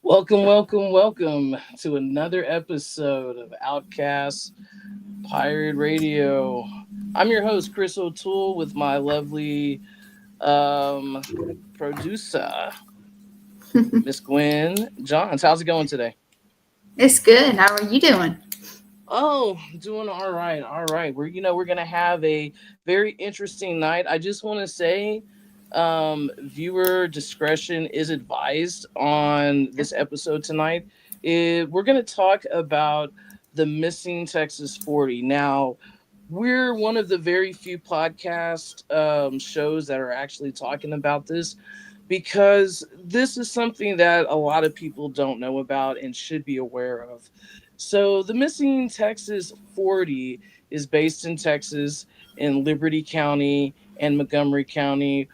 Welcome, welcome, welcome to another episode of OutKast Pirate Radio. I'm your host, Chris O'Toole, with my lovely um, producer, Miss Gwen Johns. How's it going today? It's good. How are you doing? Oh, doing all right, all right. We're gonna have a very interesting night. I just want to say, viewer discretion is advised on this episode tonight. We're gonna talk about the missing Texas 40. Now, we're one of the very few podcast shows that are actually talking about this because this is something that a lot of people don't know about and should be aware of. So, the missing Texas 40 is based in Texas, in Liberty County and Montgomery County.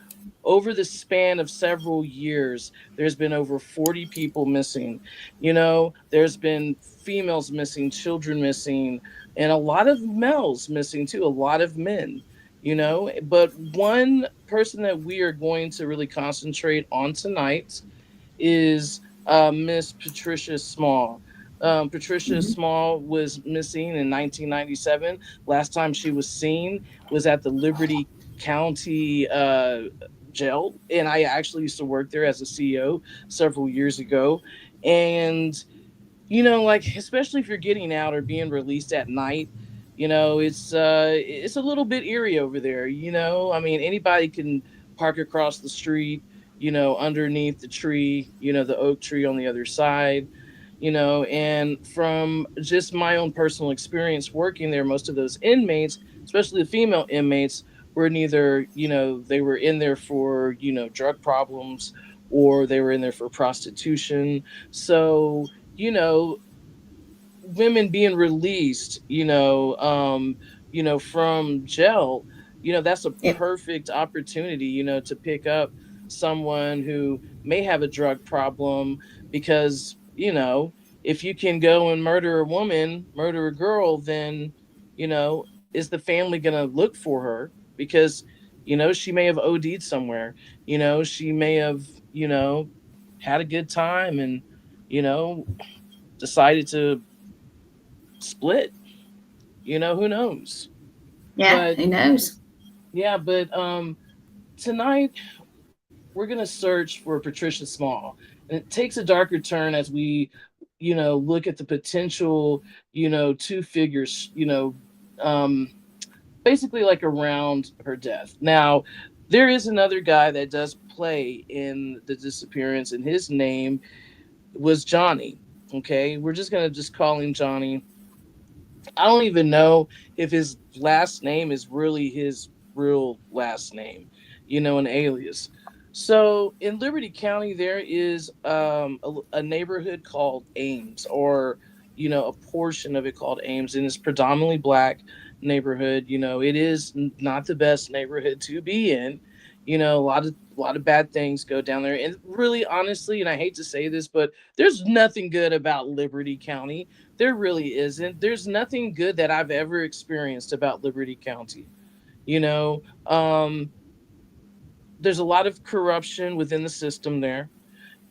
Over the span of several years, there's been over 40 people missing. There's been females missing, children missing, and a lot of males missing too, a lot of men. But one person that we are going to really concentrate on tonight is Miss Patricia Small. Patricia Mhm. Small was missing in 1997. Last time she was seen was at the Liberty County jail, and I actually used to work there as a CEO several years ago. And like, especially if you're getting out or being released at night, it's a little bit eerie over there. I mean, anybody can park across the street, underneath the tree, the oak tree on the other side. And from just my own personal experience working there, most of those inmates, especially the female inmates, were neither, they were in there for, drug problems, or they were in there for prostitution. So, you know, women being released, from jail, that's a Yep. perfect opportunity, to pick up someone who may have a drug problem because, if you can go and murder a woman, murder a girl, then, is the family going to look for her? Because, she may have OD'd somewhere, she may have, had a good time and, you know, decided to split. Who knows? Yeah, But who knows? yeah, but tonight we're gonna search for Patricia Small, and it takes a darker turn as we, look at the potential, two figures, um, basically like around her death. Now, there is another guy that does play in the disappearance, and his name was Johnny. Okay, we're just gonna just call him Johnny. I don't even know if his last name is really his real last name, an alias. So in Liberty County, there is a neighborhood called Ames, or a portion of it called Ames, and it's predominantly black neighborhood. It is not the best neighborhood to be in. A lot of bad things go down there, and really, honestly, and I hate to say this, but there's nothing good about Liberty County. There really isn't. There's nothing good that I've ever experienced about Liberty County. You know, um, there's a lot of corruption within the system there.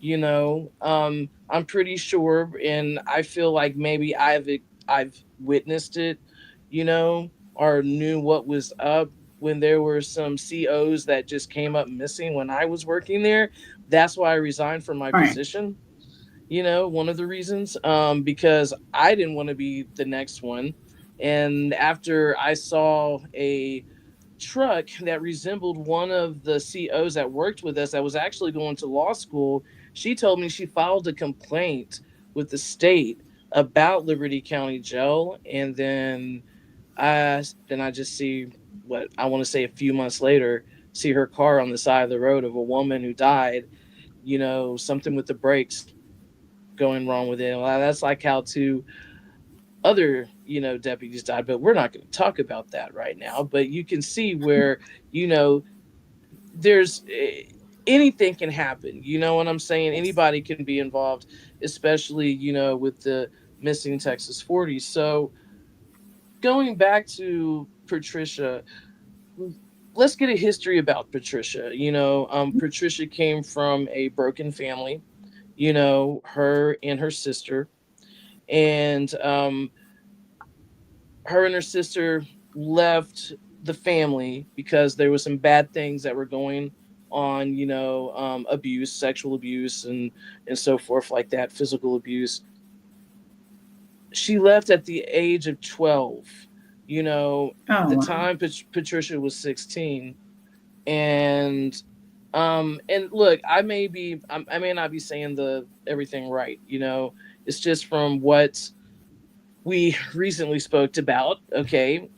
I'm pretty sure, and I feel like maybe I've witnessed it, or knew what was up when there were some COs that just came up missing when I was working there. That's why I resigned from my Right. position, one of the reasons, because I didn't want to be the next one. And after I saw a truck that resembled one of the COs that worked with us that was actually going to law school, she told me she filed a complaint with the state about Liberty County Jail. And then I just see, what I want to say, a few months later, see her car on the side of the road of a woman who died, something with the brakes going wrong with it. Well, that's like how two other, deputies died, but we're not going to talk about that right now. But you can see where, you know, there's anything can happen. You know what I'm saying? Anybody can be involved, especially, with the missing Texas 40. So going back to Patricia, let's get a history about Patricia. Patricia came from a broken family. her and her sister. And her and her sister left the family because there was some bad things that were going on, abuse, sexual abuse, and so forth, like that, physical abuse. She left at the age of 12. At Oh, the wow. time Patricia was 16. And look, I may not be saying the everything right. It's just from what we recently spoke about. Okay.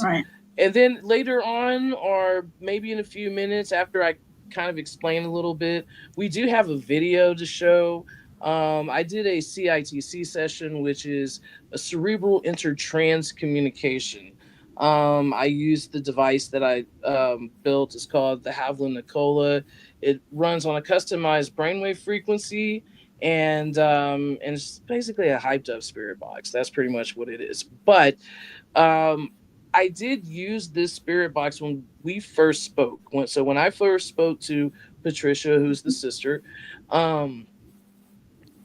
Right. And then later on, or maybe in a few minutes after I kind of explain a little bit, we do have a video to show. I did a CITC session, which is a cerebral intertrans communication. I used the device that I built. It's called the Havlin Nicola. It runs on a customized brainwave frequency, and it's basically a hyped up spirit box. That's pretty much what it is. But um, I did use this spirit box when we first spoke. When I first spoke to Patricia, who's the sister, um,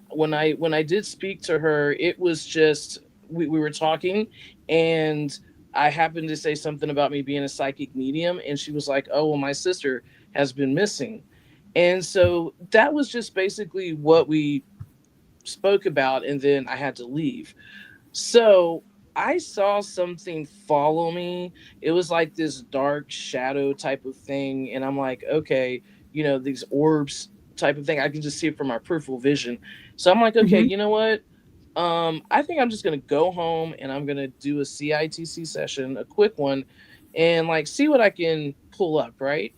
when I did speak to her, it was just we were talking, and I happened to say something about me being a psychic medium, and she was like, "Oh, well, my sister has been missing," and so that was just basically what we spoke about, and then I had to leave. So I saw something follow me. It was like this dark shadow type of thing. And I'm like, okay, these orbs type of thing. I can just see it from my peripheral vision. So I'm like, okay, Hmm. you know what? I think I'm just gonna go home and I'm gonna do a CITC session, a quick one, and like see what I can pull up, right?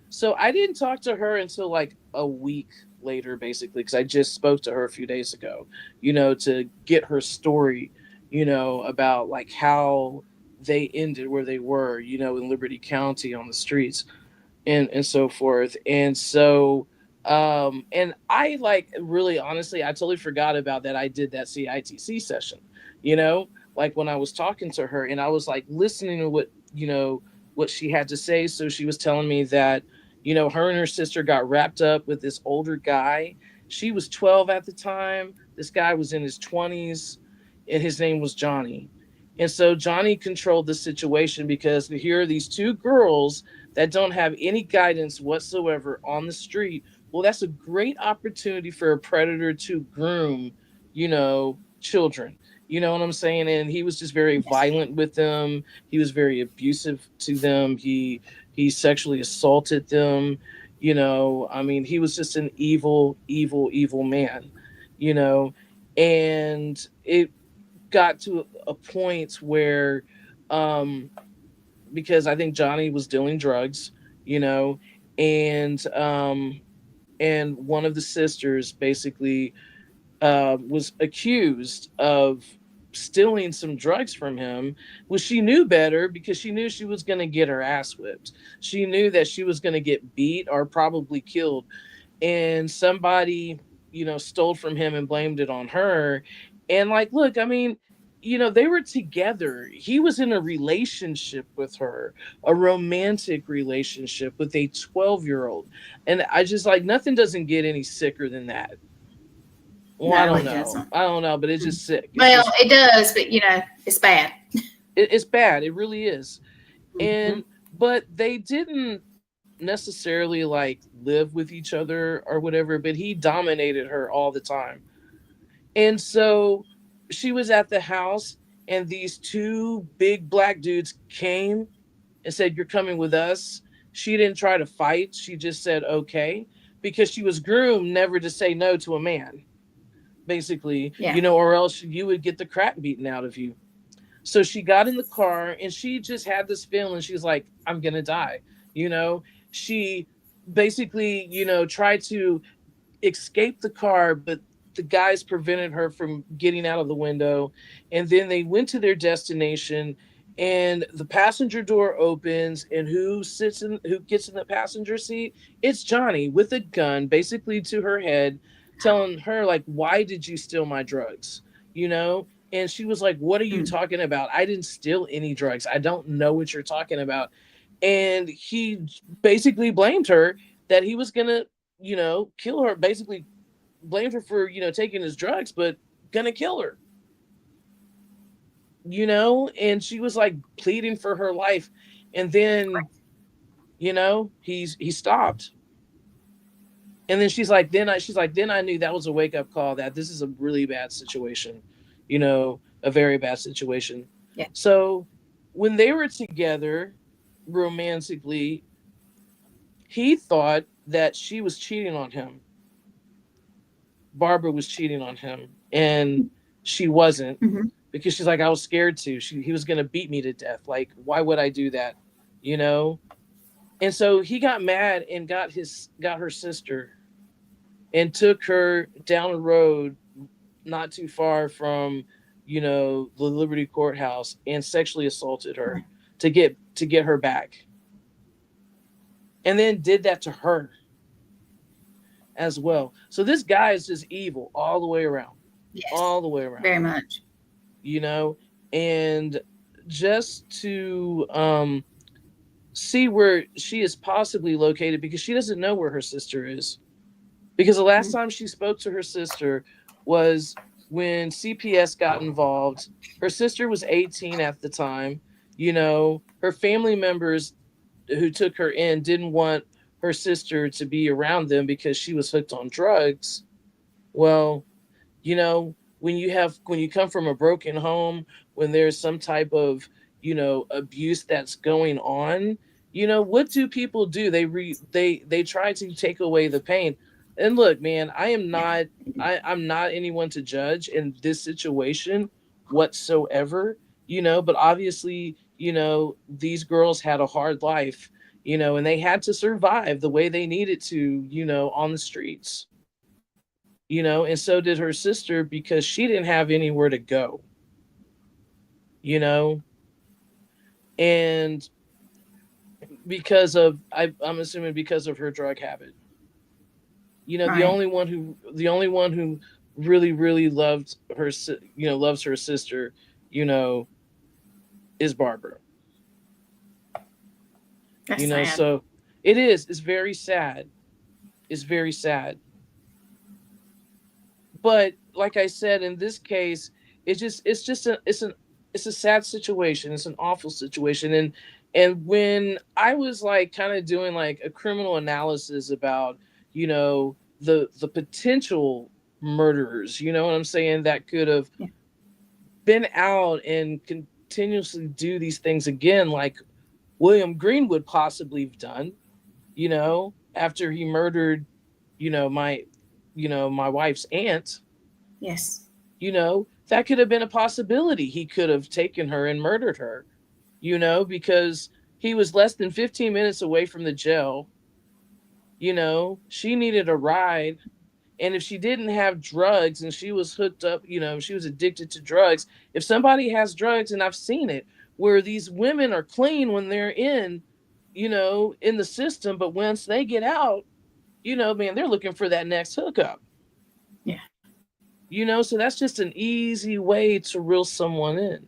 So I didn't talk to her until like a week later, basically, because I just spoke to her a few days ago, to get her story, about like how they ended where they were, in Liberty County on the streets and so forth. And so and I like really honestly, I totally forgot about that. I did that CITC session, you know, like when I was talking to her and I was like listening to what she had to say. So she was telling me that, her and her sister got wrapped up with this older guy. She was 12 at the time. This guy was in his 20s, and his name was Johnny. And so Johnny controlled the situation because here are these two girls that don't have any guidance whatsoever on the street. Well, that's a great opportunity for a predator to groom, children. You know what I'm saying? And he was just very Yes. violent with them. He was very abusive to them. He sexually assaulted them. I mean, he was just an evil, evil, evil man. You know, and it got to a point where um because I think Johnny was dealing drugs, you know, and one of the sisters basically was accused of stealing some drugs from him. Well, she knew better because she knew she was going to get her ass whipped. She knew that she was going to get beat or probably killed, and somebody stole from him and blamed it on her. And like, look, I mean, they were together. He was in a relationship with her, a romantic relationship with a 12-year-old. And I just like, nothing doesn't get any sicker than that. Well, I No, don't it know, doesn't. but it's just sick. It's Well, just it does, but it's bad. it's bad. It really is. Hmm. And but they didn't necessarily like live with each other or whatever, but he dominated her all the time. And so she was at the house, and these two big black dudes came and said, "You're coming with us." She didn't try to fight. She just said, "Okay," because she was groomed never to say no to a man, basically, Yeah. or else you would get the crap beaten out of you. So she got in the car and she just had this feeling. She's like, I'm going to die. She basically, tried to escaped the car, but the guys prevented her from getting out of the window. And then they went to their destination, and the passenger door opens, and who gets in the passenger seat? It's Johnny with a gun, basically to her head, telling her like, "Why did you steal my drugs?" And she was like, "What are you Mm. talking about? I didn't steal any drugs. I don't know what you're talking about." And he basically blamed her that he was gonna kill her, basically blamed her for, taking his drugs, but gonna kill her, and she was like pleading for her life. And then, he stopped. And then then I knew that was a wake up call that this is a really bad situation, a very bad situation. Yeah. So when they were together romantically, he thought that she was cheating on him. Barbara was cheating on him, and she wasn't, Mm-hmm. because she's like, I was scared to. He was going to beat me to death. Like, why would I do that? You know? And so he got mad and got her sister and took her down the road, not too far from, the Liberty Courthouse, and sexually assaulted her to get her back. And then did that to her as well. So this guy is just evil all the way around. Yes. All the way around. Very much. And just to see where she is possibly located, because she doesn't know where her sister is. Because the last time she spoke to her sister was when CPS got involved. Her sister was 18 at the time. Her family members who took her in didn't want her sister to be around them because she was hooked on drugs. Well, when you come from a broken home, when there's some type of, abuse that's going on, what do people do? They try to take away the pain. And look, man, I'm not anyone to judge in this situation whatsoever, but obviously, these girls had a hard life, and they had to survive the way they needed to, on the streets. And so did her sister, because she didn't have anywhere to go, and I'm assuming because of her drug habit. Right. The only one who really, really loved her, loves her sister, is Barbara. That's sad. So it's very sad. It's very sad. But like I said, in this case, it's a sad situation. It's an awful situation. And when I was like kind of doing like a criminal analysis about, the potential murderers, you know what I'm saying, that could have been out and continuously do these things again, like William Greenwood possibly have done, after he murdered, my my wife's aunt. Yes. That could have been a possibility. He could have taken her and murdered her, because he was less than 15 minutes away from the jail. She needed a ride. And if she didn't have drugs and she was hooked up, she was addicted to drugs. If somebody has drugs, and I've seen it, where these women are clean when they're in the system, but once they get out, man, they're looking for that next hookup. Yeah. So that's just an easy way to reel someone in.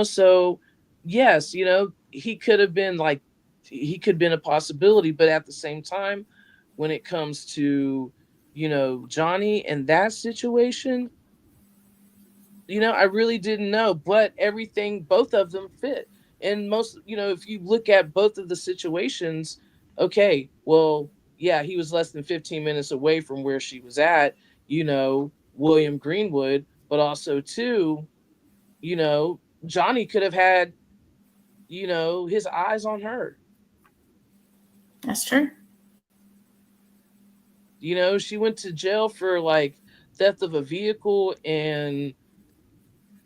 So yes, he could have been a possibility, but at the same time, when it comes to, Johnny and that situation, I really didn't know, but both of them fit. And most, if you look at both of the situations, okay, well, yeah, he was less than 15 minutes away from where she was at, William Greenwood, but also too, Johnny could have had, his eyes on her. That's true. She went to jail for like theft of a vehicle and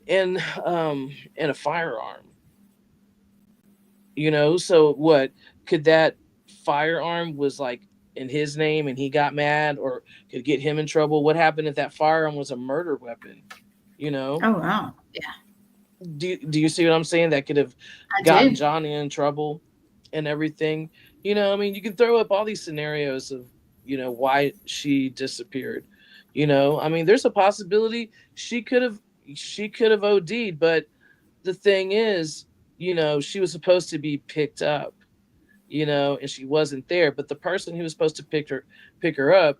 a firearm. So what could that firearm was like in his name and he got mad, or could get him in trouble? What happened if that firearm was a murder weapon? Oh wow. Yeah. Do you see what I'm saying? That could have gotten Johnny in trouble and everything. I mean, you can throw up all these scenarios of, why she disappeared. I mean, there's a possibility she could have OD'd, but the thing is, she was supposed to be picked up, and she wasn't there. But the person who was supposed to pick her up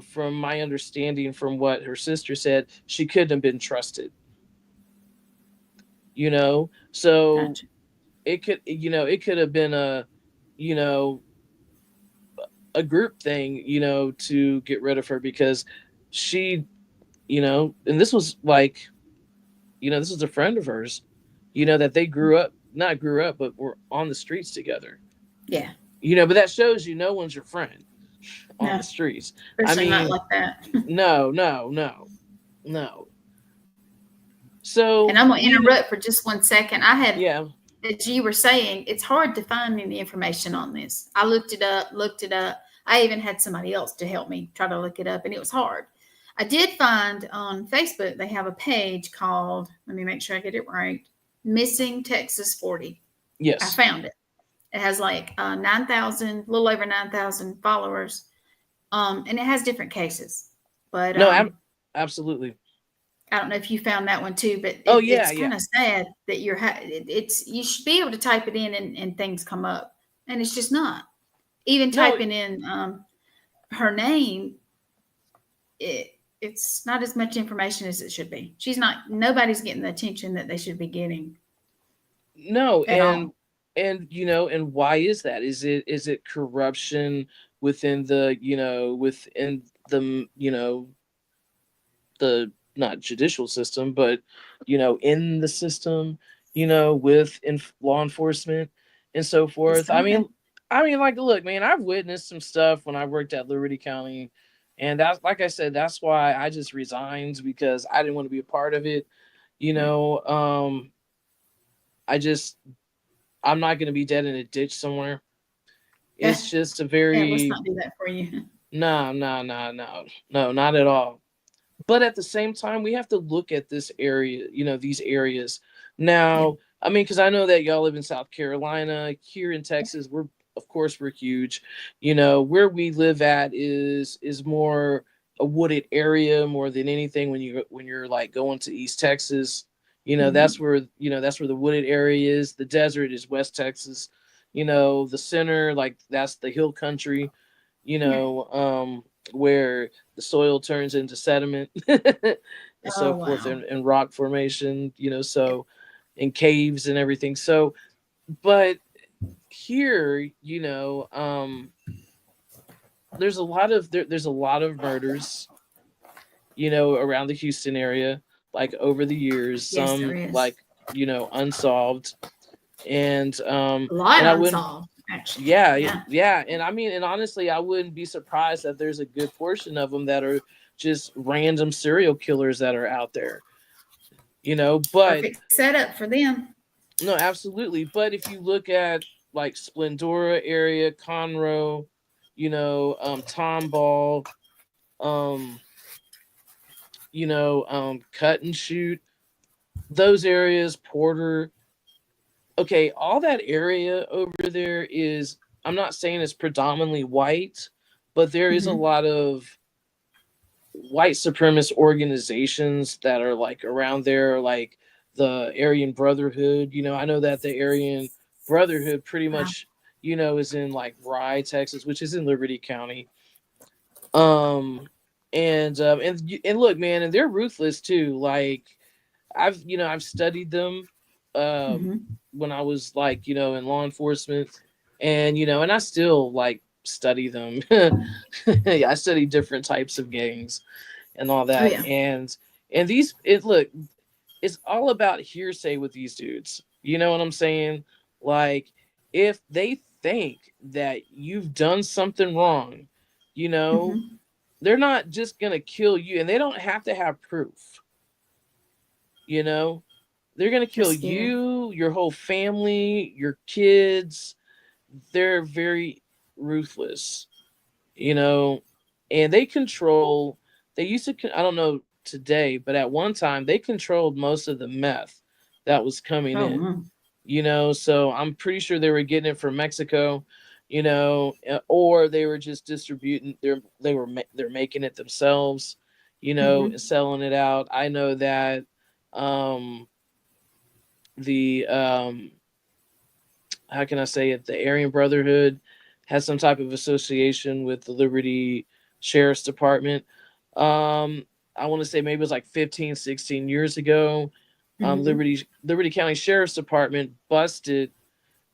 from my understanding, from what her sister said, she couldn't have been trusted. So Gotcha. it could have been you know a group thing, to get rid of her, because she, and this was like, this was a friend of hers, that they not grew up, but were on the streets together. Yeah. But that shows no one's your friend on No, the streets. I especially not mean, like that. no, no, no, no. And So I'm gonna we, interrupt for just 1 second. I had, yeah, as you were saying, it's hard to find any information on this. I looked it up, looked it up. I even had somebody else to help me try to look it up, and it was hard. I did find on Facebook they have a page called, let me make sure I get it right, Missing Texas 40. I yes, found it. It has like 9,000, a little over 9,000 followers, and it has different cases. But no, absolutely. I don't know if you found that one too, but Oh yeah, it's yeah. kind of sad that it's you should be able to type it in and things come up, and it's just not. Even No, typing in her name, it's not as much information as it should be. She's not. Nobody's getting the attention that they should be getting no, at and all. and why is that? Is it corruption within the not judicial system, but in the system, with law enforcement and so It's forth. I mean, something. like, look, man, I've witnessed some stuff when I worked at Liberty County, and that's, like I said, that's why I just resigned, because I didn't want to be a part of it. You Yeah. know, I just I'm not going to be dead in a ditch somewhere. Yeah. It's just a Yeah. Let's very not do that for you. no, no, no, no, no, not at all. But at the same time, we have to look at this area, these areas. Yeah. Now, I mean, because I know that y'all live in South Carolina. Here in Texas, of course we're huge. Where we live at is more a wooded area more than anything. When you're like going to East Texas, Mm-hmm. that's where the wooded area is. The desert is West Texas. The center, like, that's the hill country. Yeah. Where the soil turns into sediment and so Oh forth, wow. and rock formation, Yeah. so in caves and everything. So, but here, there's a lot of murders, around the Houston area, like over the years, Yes, there some is like, unsolved. And a lot and I wouldn't unsolved. Actually. yeah, Yeah. yeah, and I mean, and honestly, I wouldn't be surprised that there's a good portion of them that are just random serial killers that are out there. But Perfect setup for them. no, absolutely. But if you look at like Splendora area, Conroe, Tomball, um, Cut and Shoot, those areas, Porter, okay, all that area over there is, I'm not saying it's predominantly white, but there is a Mm-hmm. lot of white supremacist organizations that are like around there, like the Aryan Brotherhood. I know that the Aryan Brotherhood pretty Wow. much, is in like Rye, Texas, which is in Liberty County. Um, and look, man, and they're ruthless too. Like, I've studied them, Mm-hmm. when I was like, in law enforcement, and I still like study them. I study different types of gangs and all Oh that. yeah. And look, it's all about hearsay with these dudes. You know what I'm saying? Like, if they think that you've done something wrong, you know, Mm-hmm. they're not just gonna kill you, and they don't have to have proof. You know, they're gonna That's kill scary. you, your whole family, your kids. They're very ruthless, you know, and they control. They used to. I don't know today, but at one time they controlled most of the meth that was coming Oh in. wow. So I'm pretty sure they were getting it from Mexico, or they were just distributing. They're making it themselves, Mm-hmm. and selling it out. I know that um, the how can I say it? The Aryan Brotherhood has some type of association with the Liberty Sheriff's Department. I want to say maybe it was like 15, 16 years ago. Mm-hmm. Liberty County Sheriff's Department busted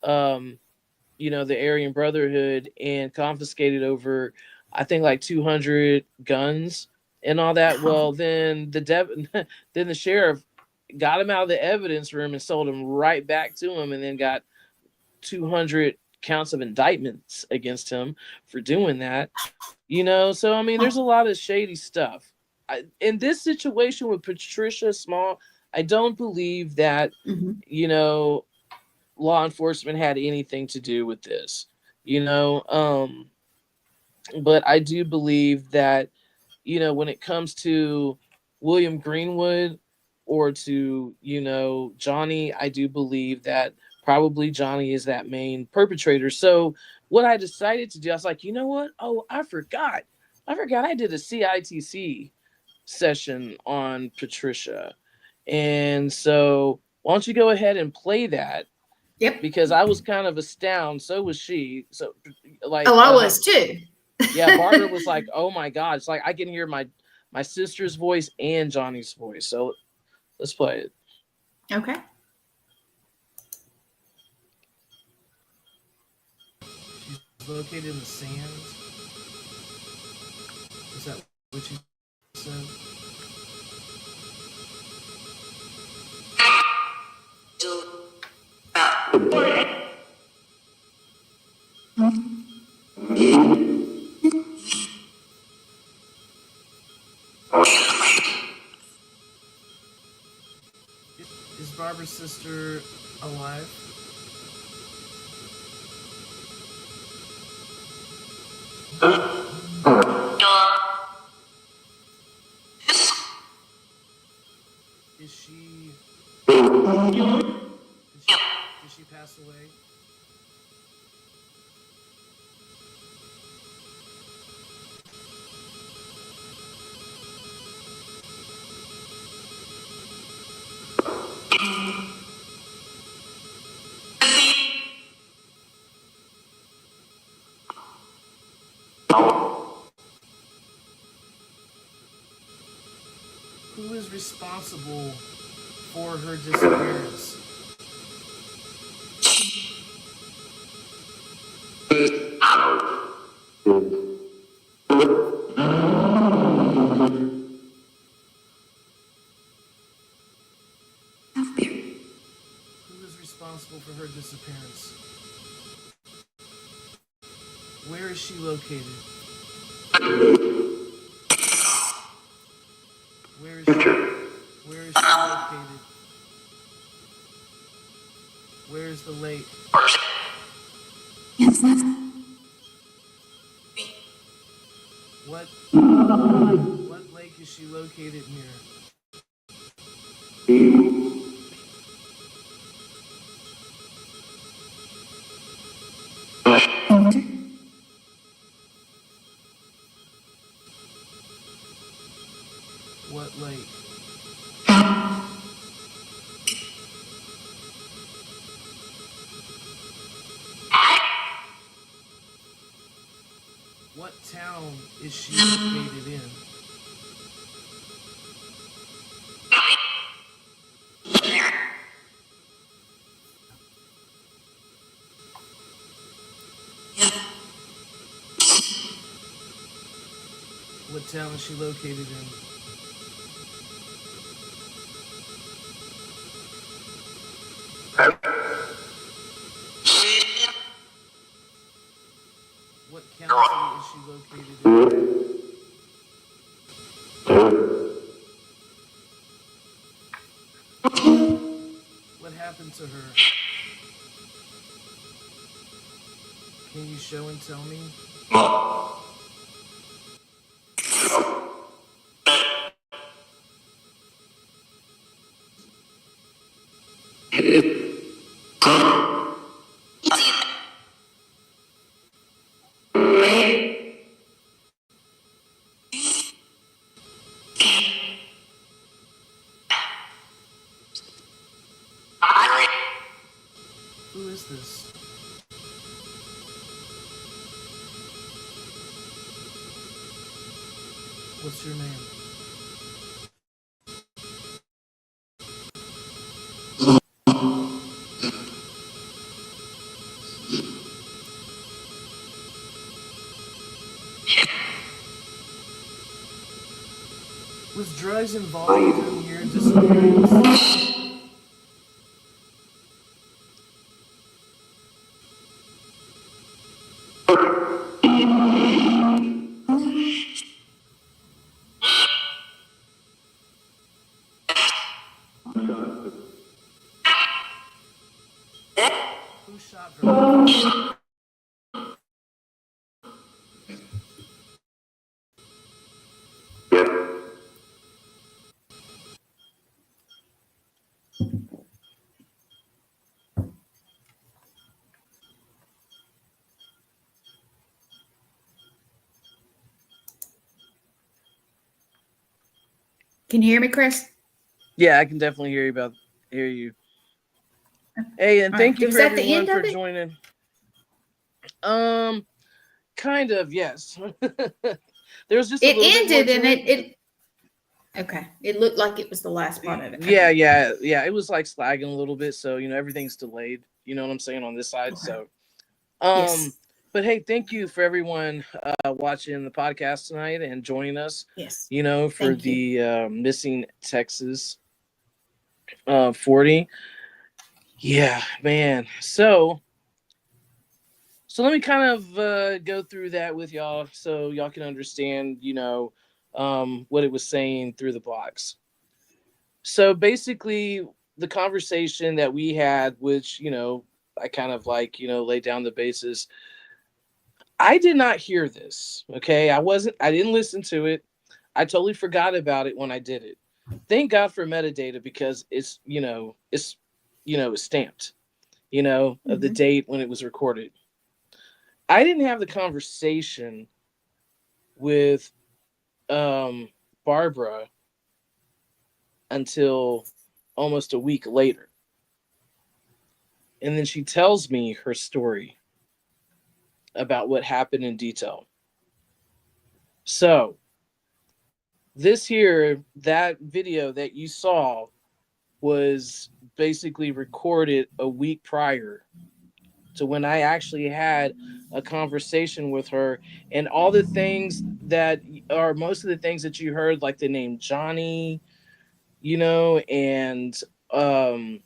um, the Aryan Brotherhood and confiscated over, I think, like 200 guns and all that. Well, then then the sheriff got him out of the evidence room and sold him right back to him, and then got 200 counts of indictments against him for doing that. So I mean, there's a lot of shady stuff. In this situation with Patricia Small, I don't believe that Mm-hmm. you know law enforcement had anything to do with this. You know, but I do believe that when it comes to William Greenwood or to Johnny, I do believe that probably Johnny is that main perpetrator. So what I decided to do, I was like, you know what? Oh, I forgot I did a CITC session on Patricia. And so why don't you go ahead and play that, Yep. because I was kind of astounded. So was she. So, like, Oh, I was too. yeah, Barbara was like, "Oh my god!" It's like I can hear my sister's voice and Johnny's voice. So let's play it. Okay. She's located in the sands. Is that what you said? Is Barbara's sister alive? Is she? Did she pass away? Who is responsible for her disappearance? Who is responsible for her disappearance? Where is she located? Where is she located? Where is the lake? What lake is she located near? What lake? What town is she located in? What town is she located in? What county is she located in? What happened to her? Can you show and tell me? Who is this? What's your name? Was drugs involved in your disappearance? Who shot drugs? Can you hear me, Chris? Yeah, I can definitely hear you. Hey, and All right. thank you Was for that the everyone end for of it? joining. Um, kind of, yes. There was just a It little bit more ended, and to it. it okay. It looked like it was the last part of it. Yeah, Okay. yeah. It was like slagging a little bit, so everything's delayed. You know what I'm saying on this side. Okay. So, Yes. but hey, thank you for everyone watching the podcast tonight and joining us. Yes. For Thank you. the missing Texas 40. Yeah, man. So let me kind of go through that with y'all so y'all can understand, what it was saying through the box. So basically, the conversation that we had, which, I kind of like, laid down the basis. I did not hear this. Okay. I didn't listen to it. I totally forgot about it when I did it. Thank God for metadata because it's stamped, of the Hmm. date when it was recorded. I didn't have the conversation with Barbara until almost a week later. And then she tells me her story about what happened in detail. So, that video that you saw was basically recorded a week prior to when I actually had a conversation with her. And all the things that are most of the things that you heard, like the name Johnny, and um,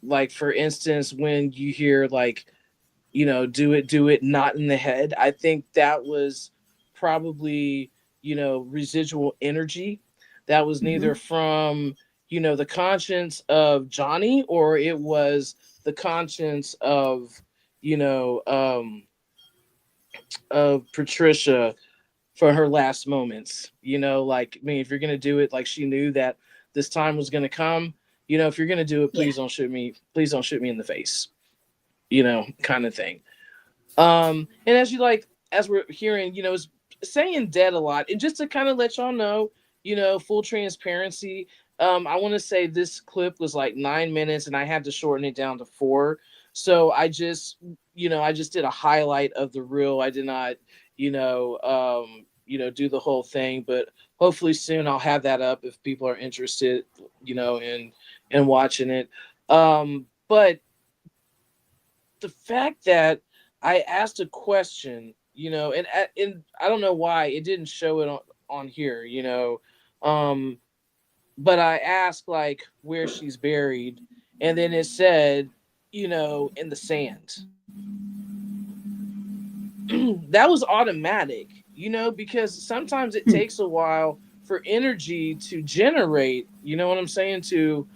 like for instance, when you hear like, do it, not in the head. I think that was probably, residual energy that was neither Hmm. from, the conscience of Johnny, or it was the conscience you know, um, of Patricia for her last moments. Like, I mean, if you're going to do it, like she knew that this time was going to come, if you're going to do it, Yeah. please don't shoot me in the face, kind of thing. And as we're hearing, it's saying dead a lot. And just to kind of let y'all know, full transparency. I want to say this clip was like 9 minutes and I had to shorten it down to 4. So I just did a highlight of the reel. I did not, do the whole thing, but hopefully soon I'll have that up if people are interested, in watching it. But the fact that I asked a question, and I don't know why it didn't show it on here, um, but I asked like where she's buried, and then it said, in the sand. That was automatic, because sometimes it Hmm. takes a while for energy to generate, you know what I'm saying, to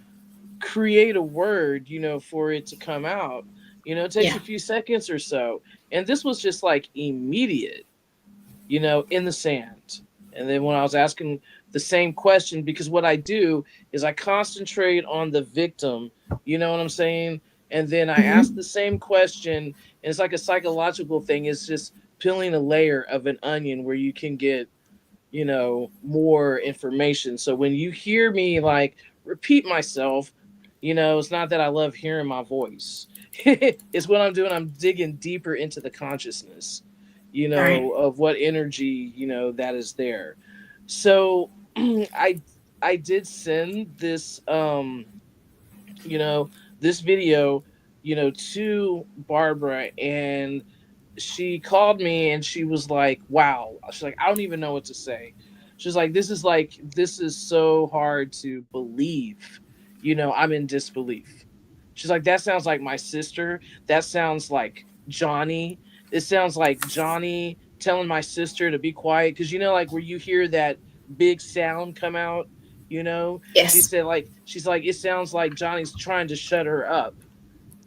create a word, for it to come out. It takes Yeah. a few seconds or so. And this was just like immediate, in the sand. And then when I was asking the same question, because what I do is I concentrate on the victim, you know what I'm saying? And then I ask Hmm. the same question, and it's like a psychological thing. It's just peeling a layer of an onion where you can get, more information. So when you hear me like repeat myself, it's not that I love hearing my voice. It's what I'm doing. I'm digging deeper into the consciousness, All right. of what energy, that is there. So I did send this you know this video to Barbara, and she called me and she was like, wow. She's like, I don't even know what to say. She's like, this is so hard to believe. I'm in disbelief. She's like, that sounds like my sister. That sounds like Johnny. It sounds like Johnny telling my sister to be quiet. Cause like where you hear that big sound come out, she Yes. said, like, she's like, it sounds like Johnny's trying to shut her up,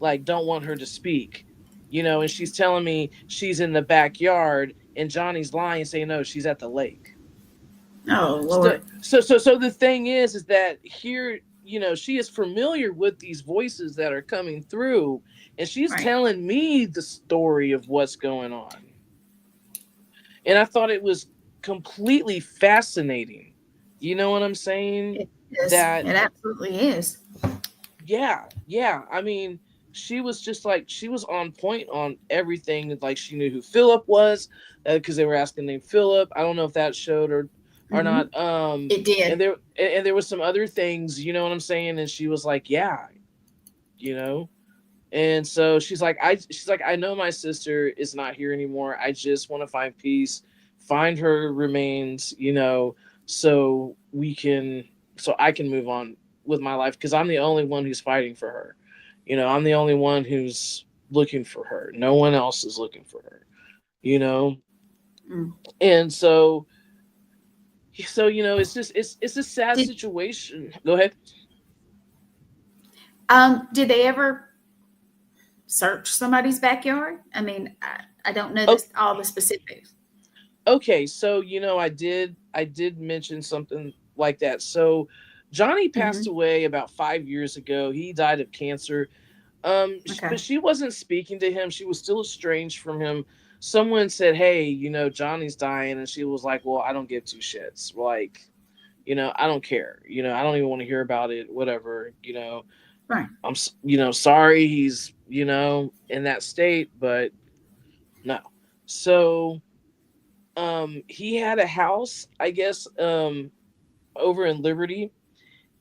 like don't want her to speak, and she's telling me she's in the backyard and Johnny's lying saying no, she's at the lake. Oh so Lord. so the thing is that here, she is familiar with these voices that are coming through, and she's Right. telling me the story of what's going on, and I thought it was completely fascinating. You know what I'm saying? It is. That It absolutely is. yeah. I mean, she was just like, she was on point on everything. Like, she knew who Philip was, because they were asking name Philip. I don't know if that showed or Hmm. not. It did. And there was some other things. You know what I'm saying? And she was like, yeah, you know. And so she's like, I know my sister is not here anymore. I just want to find peace, find her remains, so we can, so I can move on with my life, because I'm the only one who's fighting for her. I'm the only one who's looking for her. No one else is looking for her, you know? Mm. And it's a sad Did situation. Go ahead. did they ever search somebody's backyard? I mean, I don't know Oh, this all the specifics. okay, so I did mention something like that. So Johnny passed Hmm. away about 5 years ago. He died of cancer. But Okay. she wasn't speaking to him. She was still estranged from him. Someone said, "Hey, Johnny's dying," and she was like, "Well, I don't give two shits. Like, I don't care. I don't even want to hear about it. Whatever. Right. Sorry he's in that state, but no." So he had a house, I guess, over in Liberty.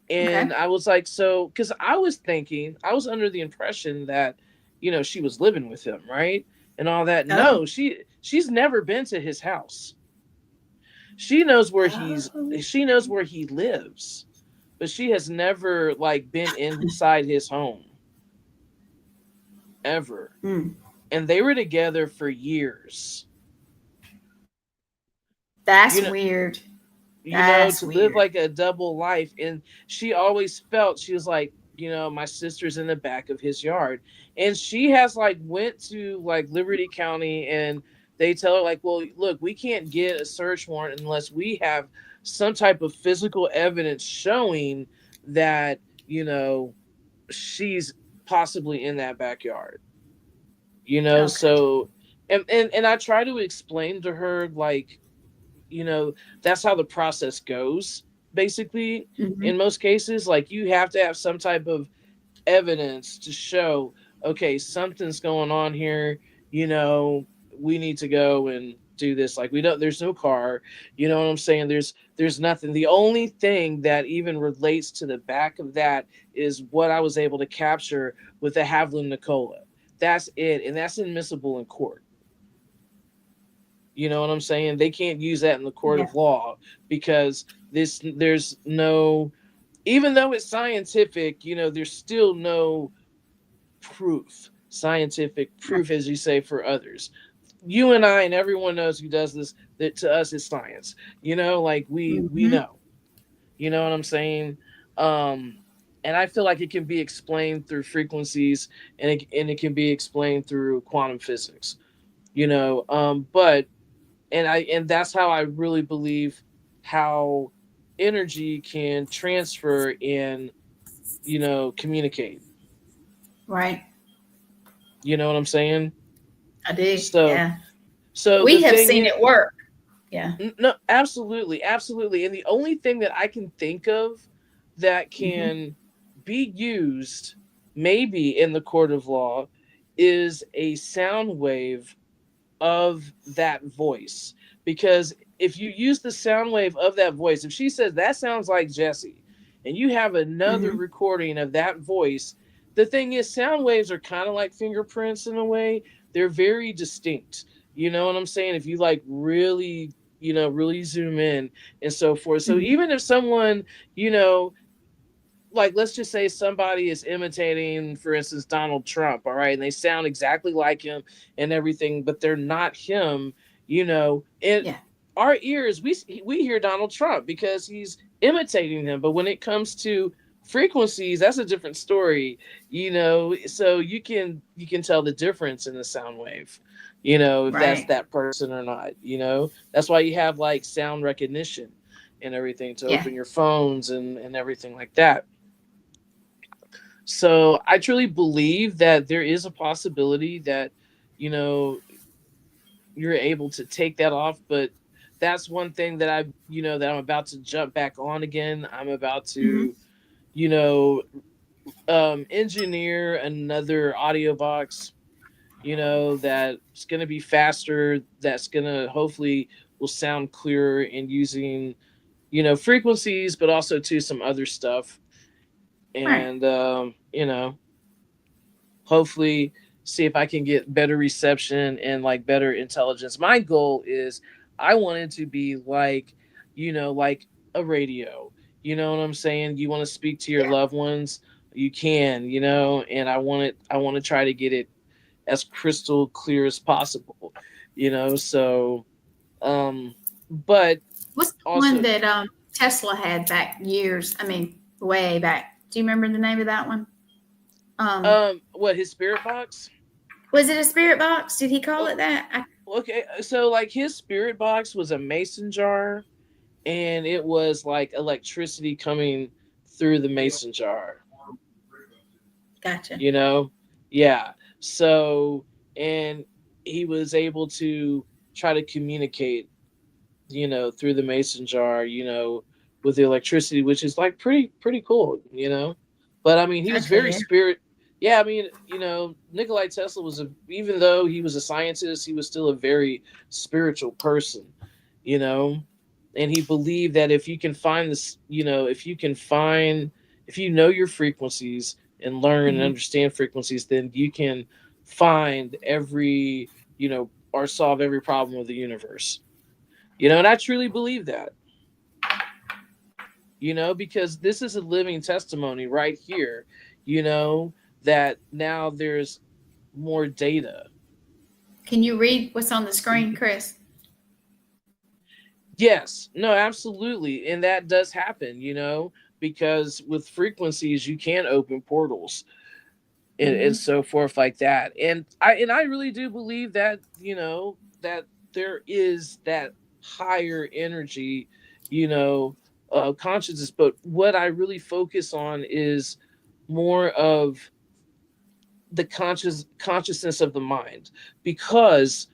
Okay. And I was like, so, because I was under the impression that she was living with him, right, and all that. Oh. No, she's never been to his house. She knows where Oh. she knows where he lives, but she has never, like, been inside his home ever. Mm. And they were together for years. That's you know weird. to That's live weird. like a double life. And she always felt, she was like, my sister's in the back of his yard. And she has, like, went to, like, Liberty County, and they tell her, like, well, look, we can't get a search warrant unless we have some type of physical evidence showing that she's possibly in that backyard. Okay. So, and I try to explain to her, like, you know that's how the process goes, basically. Hmm. In most cases, like, you have to have some type of evidence to show, okay, something's going on here. We need to go and do this. Like, we don't, there's no car, what I'm saying. There's nothing. The only thing that even relates to the back of that is what I was able to capture with the Havlin Nicola. That's it, and that's admissible in court. You know what I'm saying? They can't use that in the court Yeah. of law, because there's no, even though it's scientific, there's still no proof, scientific Right. proof, as you say, for others. You and I and everyone knows who does this, that to us is science. Like, we Hmm. know. You know what I'm saying? Um and I feel like it can be explained through frequencies, and it can be explained through quantum physics. But and that's how I really believe how energy can transfer and communicate. Right. You know what I'm saying? I do. So Yeah. the We have thing seen is, it work. Yeah. no, absolutely, absolutely. And the only thing that I can think of that Hmm. can be used, maybe in the court of law, is a sound wave of that voice. Because if you use the sound wave of that voice, if she says that sounds like Jesse, and you have another Mm-hmm. recording of that voice, the thing is, sound waves are kind of like fingerprints in a way. They're very distinct. You know what I'm saying? If you like really, really zoom in and so forth. So Mm-hmm. even if someone, you know, like let's just say somebody is imitating, for instance, Donald Trump, all right, and they sound exactly like him and everything, but they're not him, and Yeah. our ears, we hear Donald Trump because he's imitating him, but when it comes to frequencies, that's a different story, so you can tell the difference in the sound wave, if that's Right. that person or not, that's why you have like sound recognition and everything to Yeah. open your phones and everything like that. So I truly believe that there is a possibility that, you know, you're able to take that off, but that's one thing that that I'm about to jump back on again. I'm about Mm-hmm. to, you know, engineer another audio box, that's going to be faster, that's going to hopefully will sound clearer and using, frequencies, but also to some other stuff. Right. And, hopefully see if I can get better reception and like better intelligence. My goal is I want it to be like, like a radio. You know what I'm saying? You want to speak to your Yeah. loved ones, you can, and I want to try to get it as crystal clear as possible, so but What's the one also that Tesla had back years? I mean, way back. Do you remember the name of that one? what, his spirit box? Was it a spirit box? Did he call it that? Okay, so like his spirit box was a mason jar, and it was like electricity coming through the mason jar, Gotcha. you know? Yeah. So, and he was able to try to communicate, through the mason jar, with the electricity, which is like pretty cool. But I mean, he was Okay. very Yeah. spirit. Yeah, I mean, Nikolai Tesla even though he was a scientist, he was still a very spiritual person, you know, and he believed that if you can find this, if you know your frequencies and learn and Hmm. understand frequencies, then you can find every, or solve every problem of the universe. And I truly believe that, because this is a living testimony right here, you know, that now there's more data. Can you read what's on the screen, Chris? Yes, no, absolutely. And that does happen, because with frequencies, you can open portals and Hmm. so forth like that. And I really do believe that, that there is that higher energy, you know, consciousness. But what I really focus on is more of the consciousness of the mind, because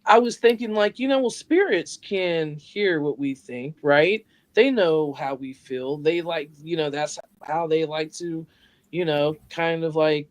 I was thinking, like, well, spirits can hear what we think, right? They know how we feel. They like, that's how they like to, kind of like,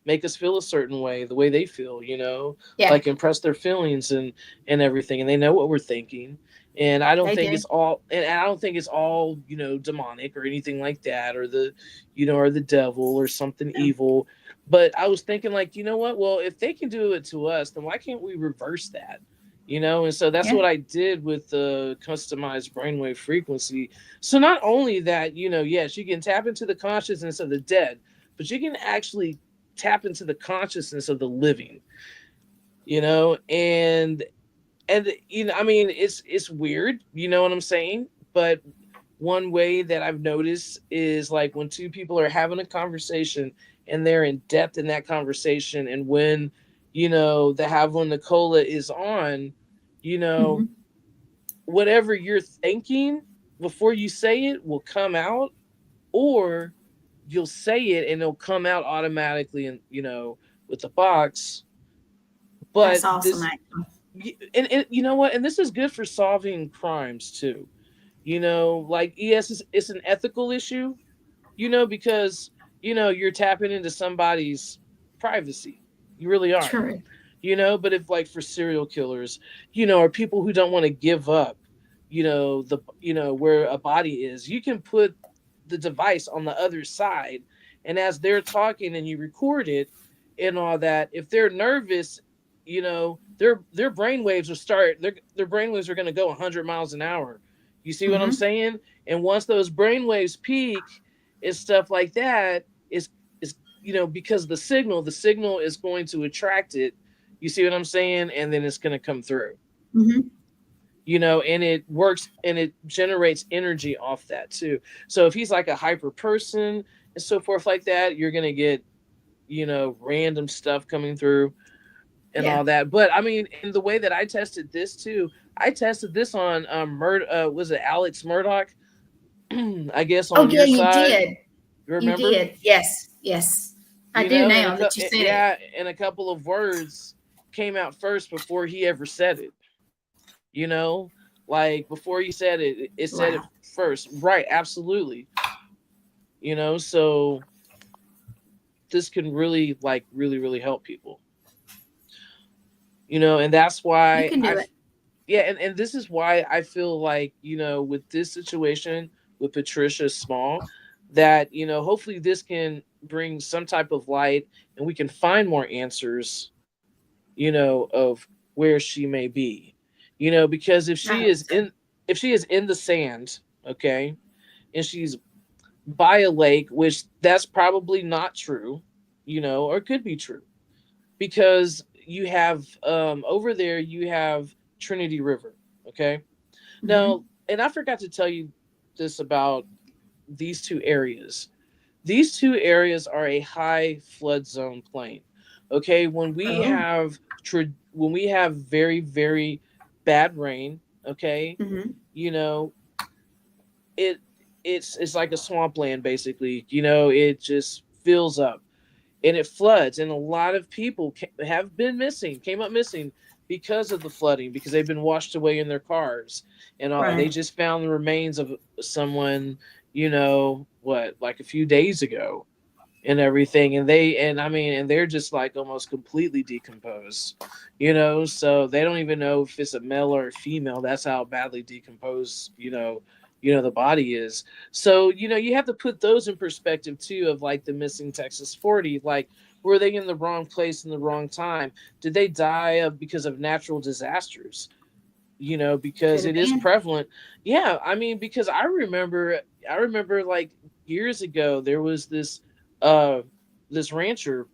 make us feel a certain way, the way they feel, Yeah, like impress their feelings and everything. And they know what we're thinking. And I don't they think do. it's all, and I don't think it's all, demonic or anything like that, or or the devil or something No. evil. But I was thinking, like, you know what? Well, if they can do it to us, then why can't we reverse that? And so that's Yeah. what I did with the customized brainwave frequency. So not only that, yes, you can tap into the consciousness of the dead, but you can actually tap into the consciousness of the living, and I mean, it's weird, you know what I'm saying? But one way that I've noticed is like when two people are having a conversation and they're in depth in that conversation, and when the have when the cola is on, you know, Hmm. whatever you're thinking before you say it will come out, or you'll say it and it'll come out automatically, and with the box. But That's awesome, this, actually. and you know what, and this is good for solving crimes too, like, yes, it's an ethical issue, because you're tapping into somebody's privacy. You really are. True. But if like for serial killers, or people who don't want to give up, where a body is, you can put the device on the other side, and as they're talking and you record it and all that, if they're nervous, their brain waves will start their brain waves are going to go 100 miles an hour. You see what I'm Mm-hmm. saying? And once those brain waves peak and stuff like that, is because the signal is going to attract it. You see what I'm saying? And then it's going to come through. Mm-hmm. And it works and it generates energy off that too. So if he's like a hyper person and so forth like that, you're going to get, random stuff coming through and Yeah. all that. But I mean, in the way that I tested this too, I tested this on was it Alex Murdoch? I guess Oh on yeah, your you side. did. You You remember? did. Yes. Yes. I do And now that you said it. and a couple of words came out first before he ever said it. You know, like before he said it, it said it Wow. first. Right? Absolutely. So this can really, like, really, really help people. And that's You why can do it. yeah, and this is why I feel like, with this situation with Patricia Small, that, hopefully this can bring some type of light and we can find more answers, of where she may be. Because I hope so. if she is in the sand, okay, and she's by a lake, which that's probably not true, or could be true, because you have over there you have Trinity River, okay. Mm-hmm. Now, and I forgot to tell you this about these two areas. These two areas are a high flood zone plain. Okay, Oh. when we have very, very bad rain, okay, Mm-hmm. you know, it it's like a swampland basically. It just fills up and it floods, and a lot of people have been missing, came up missing because of the flooding, because they've been washed away in their cars and all. They Right. just found the remains of someone, what, like a few days ago and everything, and they're just like almost completely decomposed, so they don't even know if it's a male or a female. That's how badly decomposed, the body is. So you have to put those in perspective too, of like the missing Texas 40. Like, were they in the wrong place in the wrong time? Did they die because of natural disasters? Could Because have it is been. prevalent. Yeah, I mean, because I remember like years ago there was uh this rancher,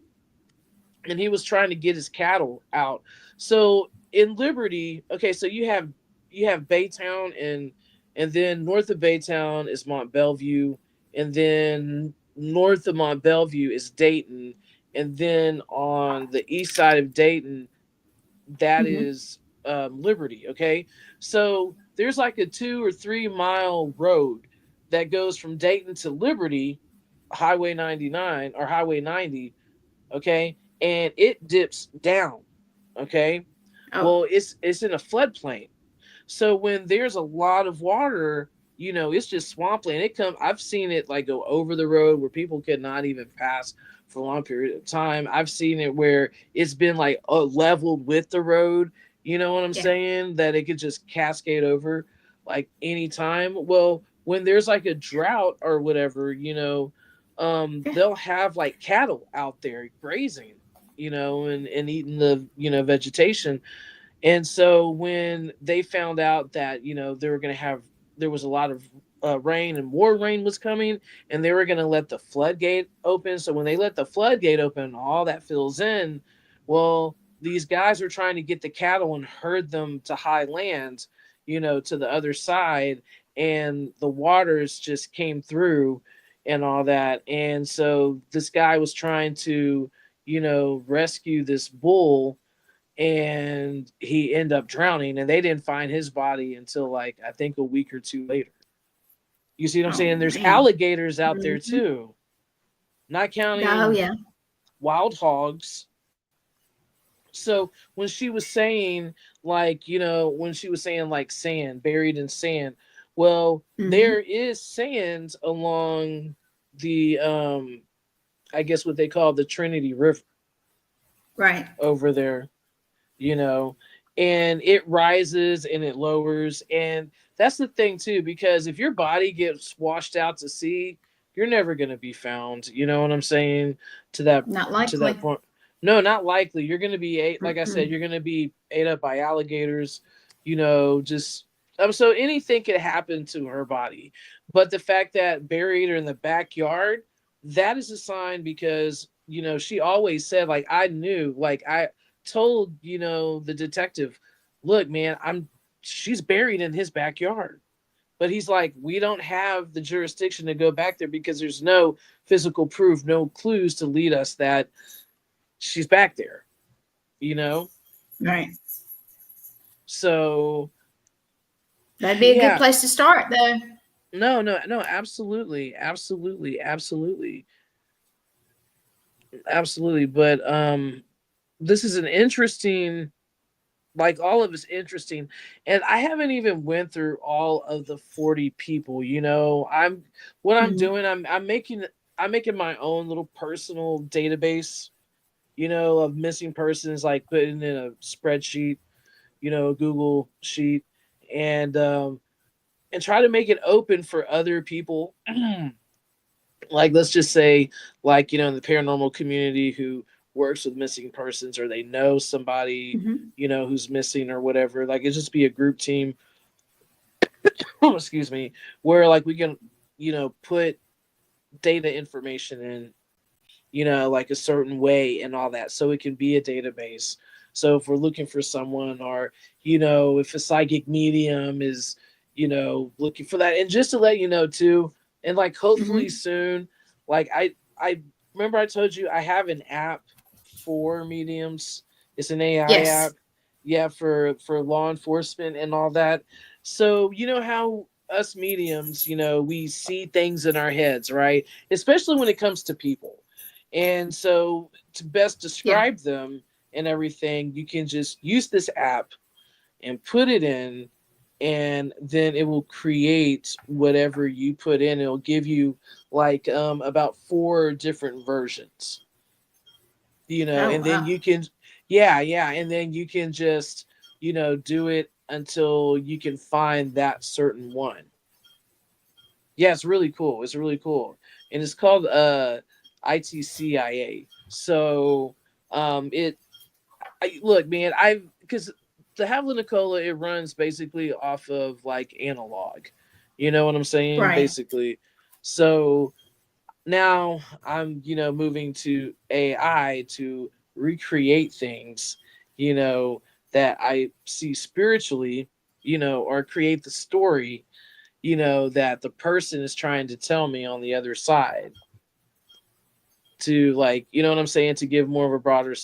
and he was trying to get his cattle out. So in Liberty, okay, so you have Baytown, and then north of Baytown is Mont Belvieu, and then north of Mont Belvieu is Dayton, and then on the east side of Dayton, that Mm-hmm. is Liberty. Okay, so there's like a 2 or 3 mile road that goes from Dayton to Liberty, Highway 99 or Highway 90. Okay, and it dips down. Okay, Oh. well, it's in a floodplain, so when there's a lot of water, it's just swampland. I've seen it like go over the road where people could not even pass for a long period of time. I've seen it where it's been like leveled with the road. You know what I'm Yeah. saying? That it could just cascade over like anytime. Well, when there's like a drought or whatever, Yeah. they'll have like cattle out there grazing, and eating the, vegetation. And so when they found out that, they were going to have, there was a lot of rain and more rain was coming, and they were going to let the floodgate open. So when they let the floodgate open, all that fills in. Well, these guys are trying to get the cattle and herd them to high land, to the other side. And the waters just came through and all that. And so this guy was trying to, rescue this bull, and he ended up drowning, and they didn't find his body until like I think a week or two later. You see what I'm Oh saying? There's man. alligators out there Mm-hmm. too, not Oh counting yeah. wild hogs. So when she was saying, like, when she was saying like sand, buried in sand, well, Mm-hmm. there is sand along the I guess what they call the Trinity River Right. over there. you know, and it rises and it lowers. And that's the thing too, because if your body gets washed out to sea, you're never going to be found. You know what I'm saying? To that Not to that likely. point. No, not likely. You're going to be ate, like I said, Mm-mm. you're going to be ate up by alligators, just so anything could happen to her body. But the fact that buried her in the backyard, that is a sign because, she always said, like, I knew, like, I told, the detective, look, man, she's buried in his backyard. But he's like, we don't have the jurisdiction to go back there because there's no physical proof, no clues to lead us that she's back there, you know? Right. So, That'd be a good yeah, place to start, though. no, no, no, absolutely, absolutely, absolutely, absolutely. But this is an interesting, like, all of it's interesting, and I haven't even went through all of the 40 people. What I'm Mhm. doing, I'm making my own little personal database, of missing persons, like putting in a spreadsheet, a Google sheet, and try to make it open for other people. Like, let's just say, like, in the paranormal community who works with missing persons, or they know somebody, Mhm. who's missing or whatever. Like, it just be a group team, excuse me, where, like, we can, put data information in, like a certain way and all that, so it can be a database. So if we're looking for someone, or if a psychic medium is, looking for that. And just to let you know too, and like hopefully Mhm. soon, like I remember I told you I have an app for mediums. It's an AI Yes. app, yeah, for law enforcement and all that. So you know how us mediums, we see things in our heads, right? Especially when it comes to people. And so, to best Yeah. describe them and everything, you can just use this app and put it in, and then it will create whatever you put in. It'll give you, like, about four different versions, Oh and then wow. you can, yeah, yeah, and then you can just, do it until you can find that certain one. Yeah, it's really cool. It's really cool. And it's called ITCIA. So it look, man, I because the Havla Nicola, it runs basically off of like analog. You know what I'm saying? Right. Basically. So now I'm, moving to AI to recreate things, you know, that I see spiritually, or create the story, that the person is trying to tell me on the other side, to, like, you know what I'm saying, to give more of a broader,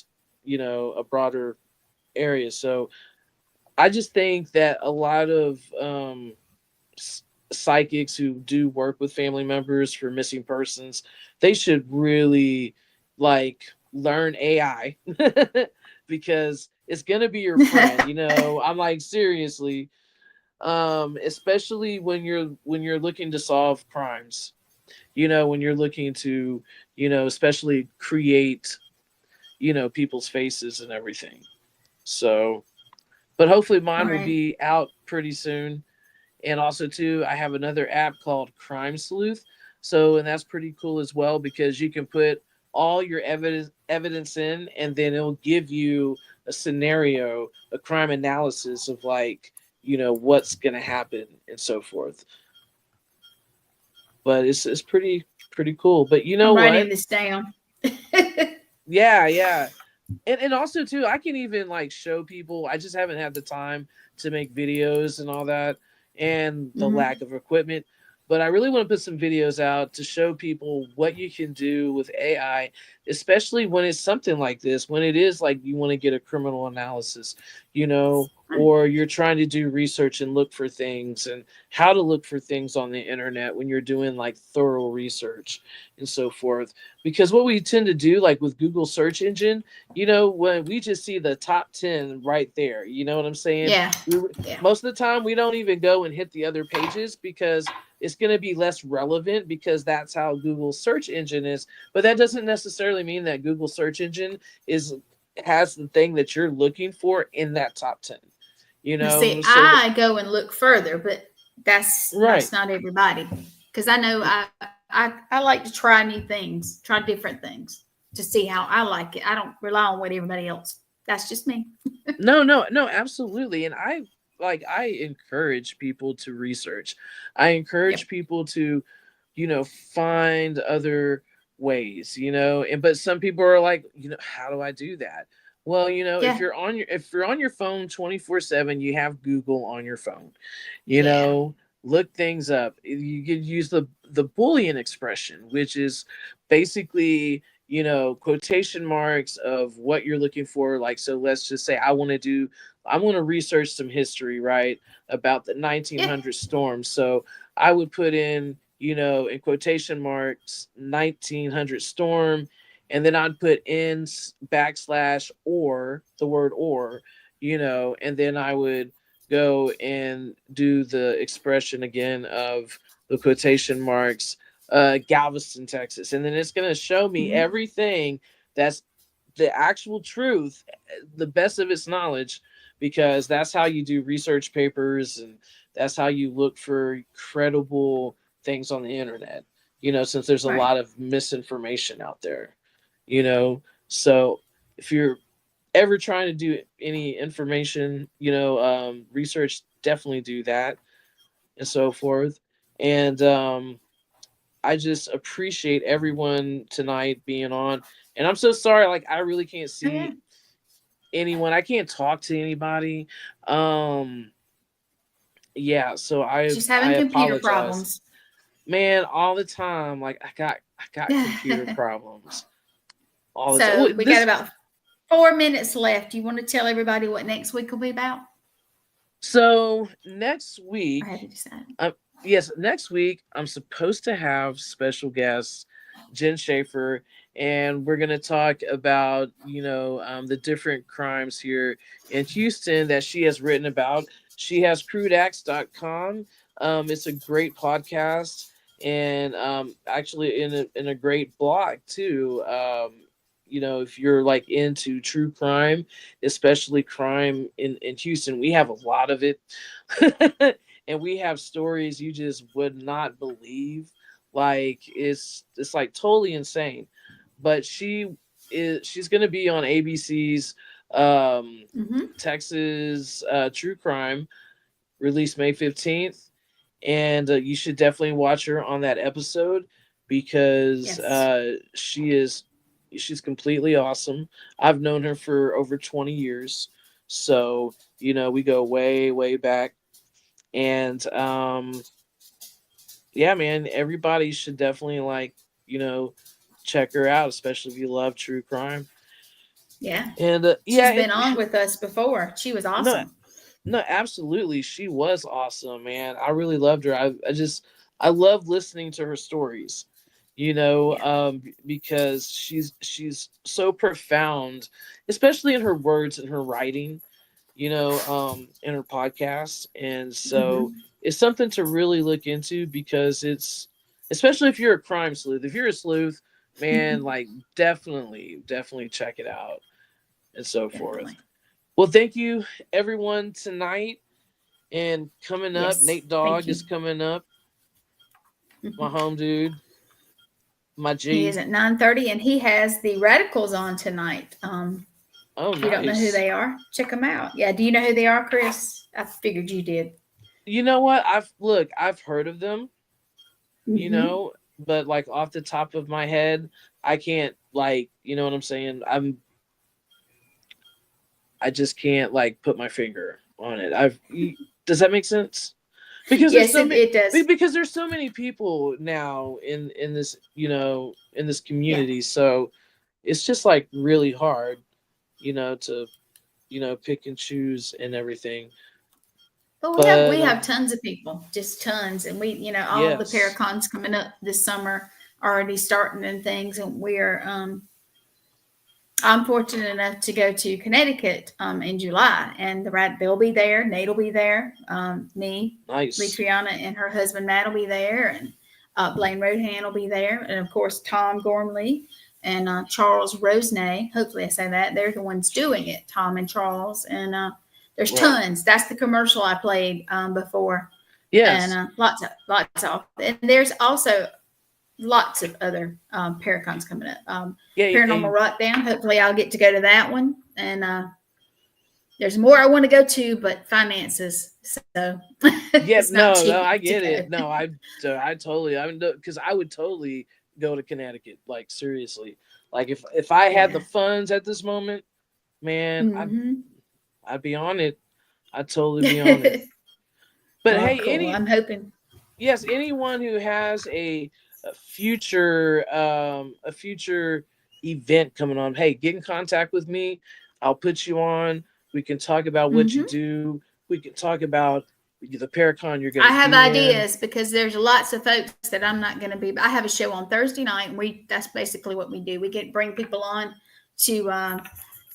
a broader area. So I just think that a lot of psychics who do work with family members for missing persons, they should really, like, learn AI because it's gonna be your friend. I'm like, seriously, especially when you're looking to solve crimes. When you're looking to, especially create, people's faces and everything. So, but hopefully mine will Right. be out pretty soon. And also too, I have another app called Crime Sleuth. So, and that's pretty cool as well, because you can put all your evidence in, and then it'll give you a scenario, a crime analysis of, like, what's gonna happen and so forth. But it's pretty cool. But you know I'm what? writing this down. Yeah, yeah. And also too, I can even, like, show people. I just haven't had the time to make videos and all that, and the lack Mhm. of equipment. But I really want to put some videos out to show people what you can do with AI, especially when it's something like this, when it is like you want to get a criminal analysis, or you're trying to do research and look for things, and how to look for things on the internet when you're doing, like, thorough research and so forth. Because what we tend to do, like with Google search engine, when we just see the top 10 right there, you know what I'm saying? Yeah. We Yeah. Most of the time we don't even go and hit the other pages, because it's going to be less relevant, because that's how Google search engine is. But that doesn't necessarily mean that Google search engine is has the thing that you're looking for in that top 10, Now, see, so that, I go and look further, but that's right. not everybody. Because I know I like to try new things, try different things to see how I like it. I don't rely on what everybody else. That's just me. No, absolutely. And I encourage people to research. I Yep. encourage people to, find other ways, and but some people are like, how do I do that? Well, Yeah. if you're on your phone 24/7, you have Google on your phone. You Yeah. know, look things up. You could use the Boolean expression, which is basically quotation marks of what you're looking for. Like, so let's just say I want to research some history, right, about the Yeah. 1900 storm. So I would put in, in quotation marks, 1900 storm, and then I'd put in backslash or the word or, and then I would go and do the expression again of the quotation marks, Galveston, Texas, and then it's going to show me Mhm. everything that's the actual truth, the best of its knowledge, because that's how you do research papers, and that's how you look for credible things on the internet. Since there's a Right. lot of misinformation out there, so if you're ever trying to do any information, research, definitely do that and so forth. And I just appreciate everyone tonight being on. And I'm so sorry, like I really can't Oh yeah. see anyone. I can't talk to anybody. Um yeah, so Just I having computer apologize. problems. Man, all the time. Like I got computer problems all the time. So we got about 4 minutes left. You want to tell everybody what next week will be about? So next Or week, have you decided? um, yes, next week I'm supposed to have special guest Jen Schaefer, and we're gonna talk about the different crimes here in Houston that she has written about. She has crudeacts.com. It's a great podcast, and actually in a great blog too. If you're like into true crime, especially crime in Houston, we have a lot of it. And we have stories you just would not believe. Like it's like totally insane. But she's gonna be on ABC's Mm-hmm. Texas True Crime, released May 15th. And you should definitely watch her on that episode, because Yes. she's completely awesome. I've known her for over 20 years. So, we go way, way back. And yeah, man, everybody should definitely you know, check her out, especially if you love true crime. Yeah. And She's yeah, been on with us before. She was no, awesome. no, absolutely, she was awesome, man. I really loved her. I love listening to her stories. Yeah. Because she's so profound, especially in her words and her writing, in her podcast. And so Mm-hmm. it's something to really look into, because it's, especially if you're a crime sleuth, if you're a sleuth, man, like definitely check it out and so forth. Definitely. Well, thank you everyone tonight. And coming up, Yes. Nate Thank Dogg you. is coming up, my home dude, my He is G. at 9:30, and he has the Radicals on tonight. Oh, If you don't know who nice. they are, check them out. Yeah. Do you know who they are, Chris? I figured you did. You know what? I've heard of them, Mm-hmm. but like off the top of my head, I can't, like, you know what I'm saying? I just can't like put my finger on it. Does that make sense? Because there's Yes, so it, many it does. because there's so many people now in this, in this Yeah. community. So it's just like really hard, to pick and choose and everything. But But we have tons of people, just tons, and all the yes. paracons coming up this summer already starting and things, and I'm fortunate enough to go to Connecticut in July, and they'll be there. Nate will be there. Me, Nice. Litriana, and her husband Matt will be there, and Blaine Rohan will be there, and of course Tom Gormley and Charles Rosenay. Hopefully I say that. They're the ones doing it, Tom and Charles. And there's tons. That's the commercial I played before. Yes. And lots of. And there's also lots of other Paracons coming up. Paranormal Rock Down. Hopefully I'll get to go to that one. And there's more I want to go to, but finances. So yes, no, I get it. No, I totally. I mean, because I would totally go to Connecticut. Like seriously, like if I had the funds at this moment, man, I'd be on it. I'd totally be on it. But hey, cool. I'm hoping. Yes, anyone who has a future event coming on, hey, get in contact with me. I'll put you on. We can talk about what you do. We can talk about the Paracon you're going to. I have ideas because there's lots of folks that I'm not going to be. I have a show on Thursday night, and that's basically what we do. We bring people on to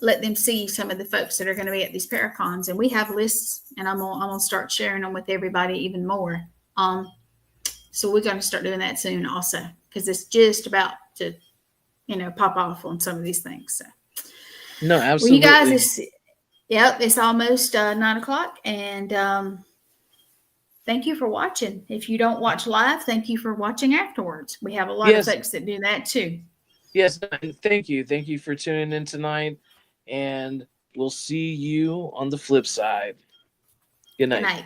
let them see some of the folks that are going to be at these Paracons, and we have lists, and I'm gonna start sharing them with everybody even more. So we're going to start doing that soon, also, because it's just about to, pop off on some of these things. So. No, absolutely. Well, you guys, it's almost 9:00, and thank you for watching. If you don't watch live, thank you for watching afterwards. We have a lot of folks that do that too. Yes, thank you. Thank you for tuning in tonight, and we'll see you on the flip side. Good night. Good night.